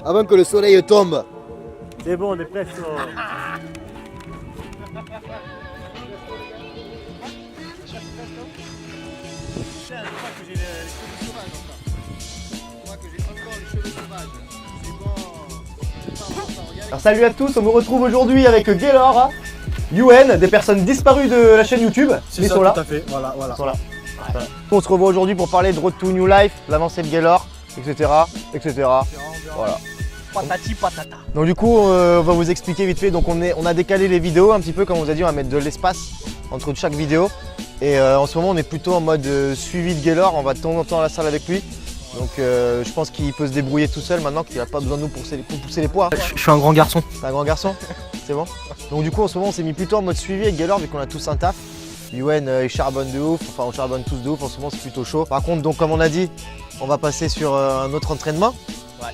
avant que le soleil tombe. C'est bon, on est presque. Alors salut à tous, on me retrouve aujourd'hui avec Gaylor, UN, des personnes disparues de la chaîne YouTube. C'est ça, sont là. tout à fait, voilà. Ils sont là. Voilà. On se revoit aujourd'hui pour parler de Road to New Life, l'avancée de Gaylor, etc. Voilà. Patati patata. Donc du coup, on va vous expliquer vite fait. Donc on a décalé les vidéos un petit peu, comme on vous a dit, on va mettre de l'espace entre chaque vidéo. Et en ce moment, on est plutôt en mode suivi de Gaylor. On va de temps en temps à la salle avec lui. Donc je pense qu'il peut se débrouiller tout seul maintenant, qu'il n'a pas besoin de nous pour pousser les poids. Je suis un grand garçon. C'est un grand garçon, c'est bon. Donc du coup en ce moment on s'est mis plutôt en mode suivi avec Gaylor vu qu'on a tous un taf. UN il charbonne de ouf, enfin on charbonne tous de ouf, en ce moment c'est plutôt chaud. Par contre donc comme on a dit, on va passer sur un autre entraînement. Ouais.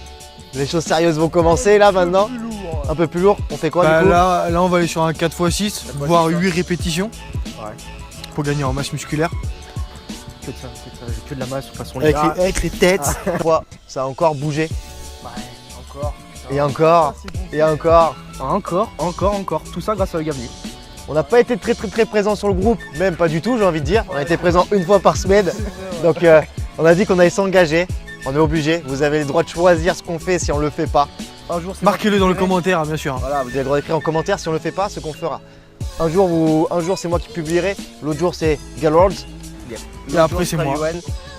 Les choses sérieuses vont commencer là maintenant. Un peu plus lourd. On fait quoi du coup là on va aller sur un 4x6, voire 8 répétitions. Ouais. Pour gagner en masse musculaire. Que de ça, j'ai que de la masse de toute façon. Avec les têtes. Ça a encore bougé. Ouais, encore. Et encore. Et encore. Encore. Tout ça grâce à Gabriel. On n'a pas été très présent sur le groupe, même pas du tout j'ai envie de dire. On a été présent une fois par semaine. Donc on a dit qu'on allait s'engager. On est obligé. Vous avez le droit de choisir ce qu'on fait si on le fait pas. Marquez-le dans le commentaire bien sûr. Voilà, vous avez le droit d'écrire en commentaire si on le fait pas, ce qu'on fera. Un jour c'est moi qui publierai, l'autre jour c'est Gaylor. Et après c'est moi.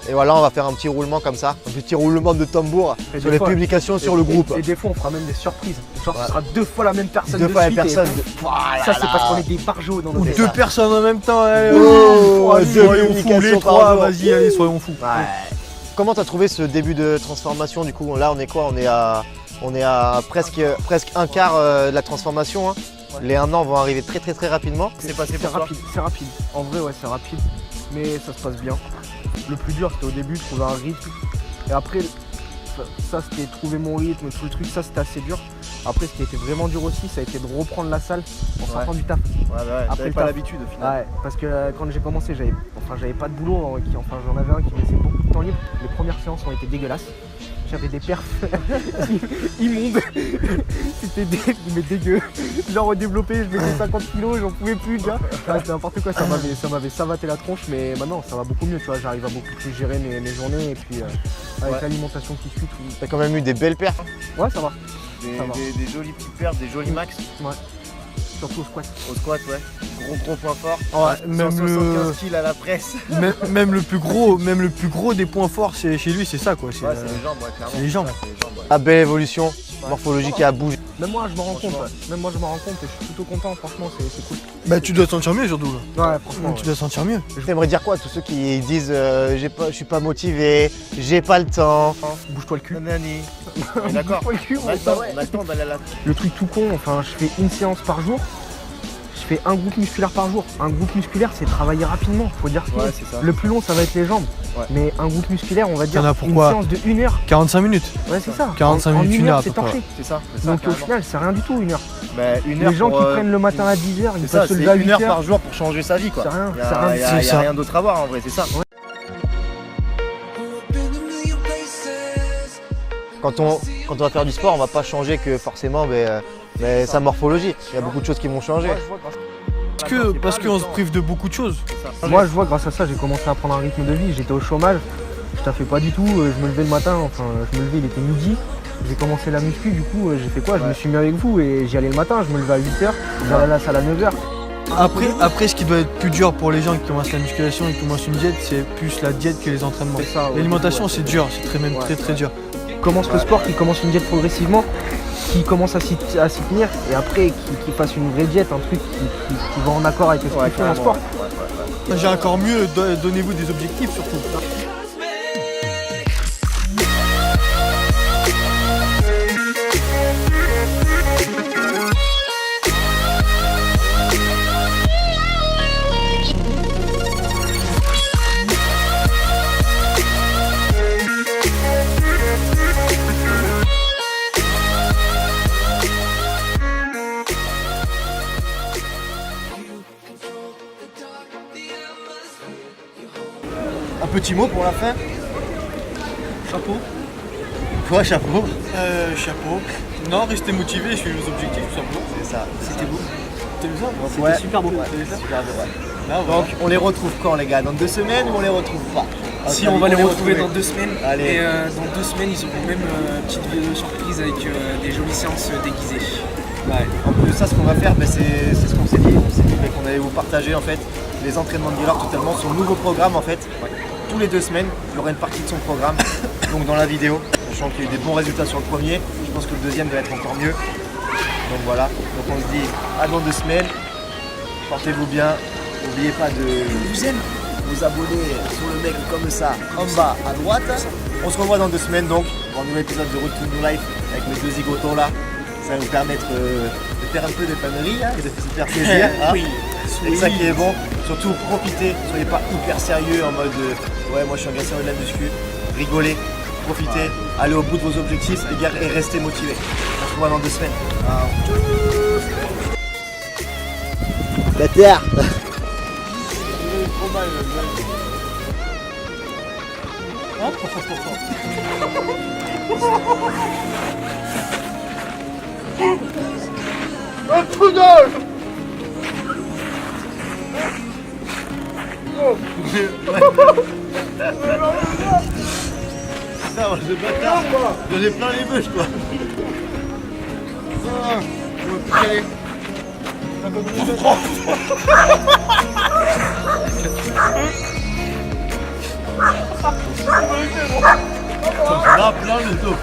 Et voilà, on va faire un petit roulement comme ça, un petit roulement de tambour sur les publications sur le groupe. Et des fois on fera même des surprises. Genre ce sera 2 fois la même personne. 2 fois la personne. Ça c'est parce qu'on est des barjots dans nos Ou 2 personnes en même temps. Allez, soyons fous, les 3, vas-y, allez, soyons fous. Ouais. Comment t'as trouvé ce début de transformation du coup? Là on est quoi? On est à presque un quart de la transformation. Hein. Ouais. Les 1 an vont arriver très rapidement. C'est rapide. En vrai ouais c'est rapide. Mais ça se passe bien. Le plus dur c'était au début, trouver un rythme. Et après, ça c'était trouver mon rythme, tout le truc, ça c'était assez dur. Après ce qui a été vraiment dur aussi, ça a été de reprendre la salle en sortant du taf. Après pas l'habitude au final. Ouais, parce que quand j'ai commencé, j'avais pas de boulot, j'en avais un qui me laissait beaucoup de temps libre. Les premières séances ont été dégueulasses. J'avais des perfs immondes. C'était dégueu. Genre au développé, je mettais 50 kg, j'en pouvais plus déjà. C'était n'importe quoi, ça m'avait savaté la tronche, mais maintenant ça va beaucoup mieux, tu vois. J'arrive à beaucoup plus gérer mes journées et puis avec l'alimentation qui suit. T'as quand même eu des belles perfs. Ouais, ça va. Des jolies petites perfs, des jolis max. Ouais. Surtout au squat. Au squat, ouais. Gros point fort. Ouais, même 175 kg à la presse. même le plus gros des points forts chez lui, c'est ça quoi. C'est les jambes, ouais, clairement. C'est les jambes. La belle évolution morphologique qui a bougé. Même moi je m'en rends compte, et je suis plutôt content, franchement c'est cool. Bah tu dois te sentir mieux surtout. Ouais, franchement. Tu dois te sentir mieux. J'aimerais dire quoi à tous ceux qui disent je suis pas motivé, j'ai pas le temps. Bouge-toi le cul. D'accord. Bouge-toi le cul, On a le temps d'aller à la... Le truc tout con, enfin je fais une séance par jour. Je fais un groupe musculaire par jour. Un groupe musculaire, c'est travailler rapidement, faut dire ce qu'il est. Le plus long, ça va être les jambes. Ouais. Mais un groupe musculaire, on va dire une séance de 1 heure. 45 minutes. Ouais, c'est ça. 45 minutes, 1 heure, c'est torché. C'est ça. Donc au final, c'est rien du tout, 1 heure. Bah, 1 heure les gens qui prennent le matin à 10 h, ils peuvent se lever à à 8 1 heure par jour pour changer sa vie, quoi. C'est rien. Il y a rien d'autre à voir en vrai, c'est ça. Ouais. Quand on va faire du sport, on va pas changer que forcément sa morphologie. Il y a beaucoup de choses qui vont changer. Parce qu'on se prive de beaucoup de choses. Moi je vois grâce à ça j'ai commencé à prendre un rythme de vie, j'étais au chômage, je taffais pas du tout, je me levais le matin, il était midi, j'ai commencé la muscu, du coup j'ai fait quoi? Je me suis mis avec vous et j'y allais le matin, je me levais à 8 h, j'allais à la salle à 9 h. Après ce qui doit être plus dur pour les gens qui commencent la musculation et qui commencent une diète, c'est plus la diète que les entraînements. L'alimentation c'est dur, c'est très dur. Commence le sport, qui commence une diète progressivement, qui commence à s'y tenir et après qui fasse une vraie diète, un truc qui va en accord avec ce qu'il fait en sport. J'ai encore mieux, donnez-vous des objectifs surtout. Un petit mot pour la fin. Chapeau. quoi, chapeau? Chapeau. Non, rester motivé, suivre vos objectifs, tout simplement. C'est ça. C'était beau. T'as vu ça? Ouais. Super beau. Super beau, ouais. Là, Donc on les retrouve quand les gars? Dans 2 semaines ou on les retrouve pas? Si on va les retrouver dans 2 semaines. Allez. Et dans 2 semaines, ils auront même une petite vidéo surprise avec des jolies séances déguisées. Ouais. En plus de ça, ce qu'on va faire, c'est ce qu'on s'est dit. On s'est dit qu'on allait vous partager en fait les entraînements de Gaylor totalement, son nouveau programme en fait. Tous les 2 semaines, il y aura une partie de son programme. Donc dans la vidéo, sachant qu'il y a eu des bons résultats sur le premier, je pense que le deuxième va être encore mieux. Donc voilà. Donc on se dit à dans 2 semaines. Portez-vous bien. N'oubliez pas de vous abonner sur le mec comme ça en bas à droite. On se revoit dans 2 semaines donc pour un nouvel épisode de Road to New Life avec mes 2 zigotons là. Ça va nous permettre de faire un peu de pannerie et de se faire plaisir. Hein. Oui. C'est ça qui est bon. Surtout profitez, soyez pas hyper sérieux en mode ouais moi je suis un gasseur de la muscu. Rigolez, profitez, allez au bout de vos objectifs les gars et restez motivés. On se revoit dans 2 semaines. La terre. Un trou d'œil. Ça, moi, je bâtard. J'en ai plein les bûches quoi. Là, plein le dos.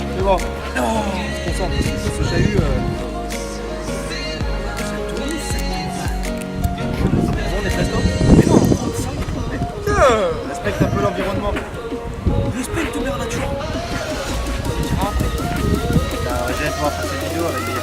C'est bon. J'ai eu. On est presque. Mais non, Respecte un peu l'environnement. respecte mère nature. J'ai pour faire cette vidéo avec des